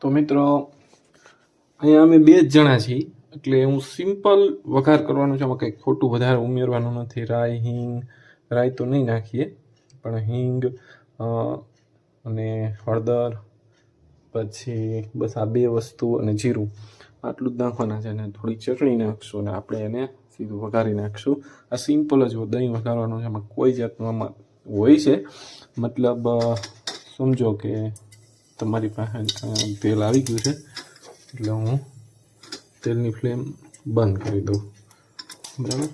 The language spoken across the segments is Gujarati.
તો મિત્રો અહીંયા અમે 2 જ જણા છીએ એટલે હું સિમ્પલ વઘાર કરવાનો છે. આમાં કંઈ ખોટું વધારે ઉમેરવાનું નથી. રાઈ, હિંગ, રાઈ તો નહીં નાખીએ પણ હિંગ અને હળદર, પછી બસ આ 2 વસ્તુ અને જીરું આટલું જ નાખવાના છે. અને થોડી ચટણી નાખશું અને આપણે એને સીધું વઘારી નાખશું. આ સિમ્પલ જ દહીં વઘારવાનું છે. આમાં કોઈ જાતનું આમાં હોય છે, મતલબ સમજો કે તમારી પાસે તેલ આવી ગયું છે એટલે હું તેલની ફ્લેમ બંધ કરી દઉં. બરાબર.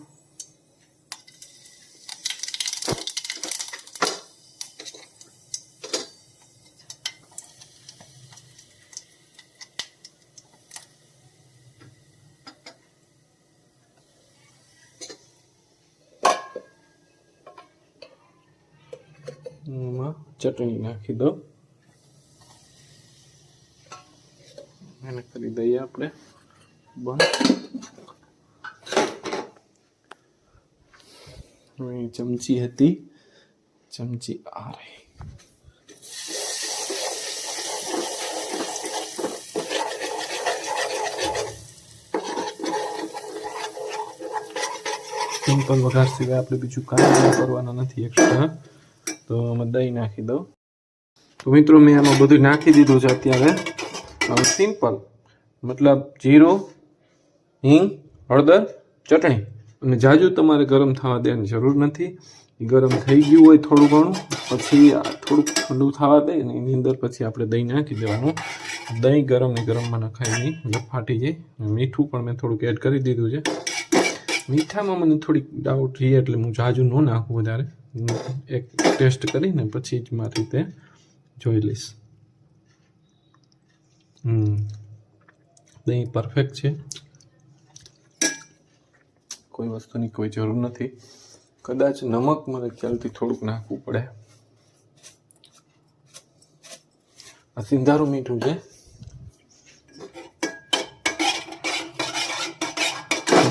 એમાં ચટણી નાખી દો. એને કરી દઈએ આપણે બંધ. ચમચી હતી, ચમચી આ રહી. સિમ્પલ વઘાર સિવાય આપણે બીજું કાંઈ કરવાના નથી એક્સ્ટ્રા. તો આમાં દહીં નાખી દઉં. તો મિત્રો મેં આમાં બધું નાખી દીધું છે અત્યારે. હવે સિમ્પલ મતલબ જીરું, હિંગ, હળદર, ચટણી અને જાજુ તમારે ગરમ થવા દેવાની જરૂર નથી. ગરમ થઈ ગયું હોય થોડું ઘણું પછી થોડુંક ઠંડુ થવા દે ને એની અંદર પછી આપણે દહીં નાખી દેવાનું. દહીં ગરમ ને ગરમમાં નખાય નહીં એટલે ફાટી જાય. મીઠું પણ મેં થોડુંક એડ કરી દીધું છે. મીઠામાં મને થોડીક ડાઉટ રહી એટલે હું જાજુ ન નાખું વધારે. એક ટેસ્ટ કરીને પછી જ મારી રીતે જોઈ લઈશ. દહીં પરફેક્ટ છે, કોઈ વસ્તુની કોઈ જરૂર નથી. કદાચ નમક મને ખ્યાલથી થોડુંક નાખવું પડે. આ સિંધારું મીઠું છે.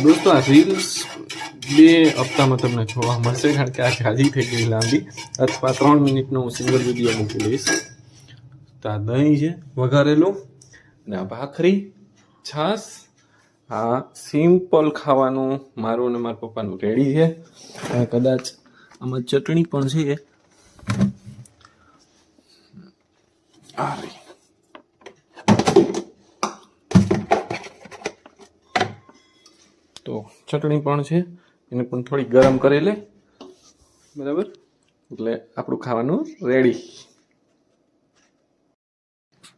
દોસ્તો આ રીલ્સ 2 હપ્તામાં તમને જોવા મળશે કારણ કે આ જાજી થઈ ગઈ લાંબી, અથવા 3 મિનિટનો હું સિંગલ વિડીયો મૂકી દઈશ. તો આ દહીં છે વઘારેલું અને આ ભાખરી, છાશ. આ સિમ્પલ ખાવાનું મારું અને મારા પપ્પાનું રેડી છે. કદાચ આમાં ચટણી પણ છે. આ રહી. તો ચટણી પણ છે, એને પણ થોડી ગરમ કરી લે. બરાબર, એટલે આપણું ખાવાનું રેડી.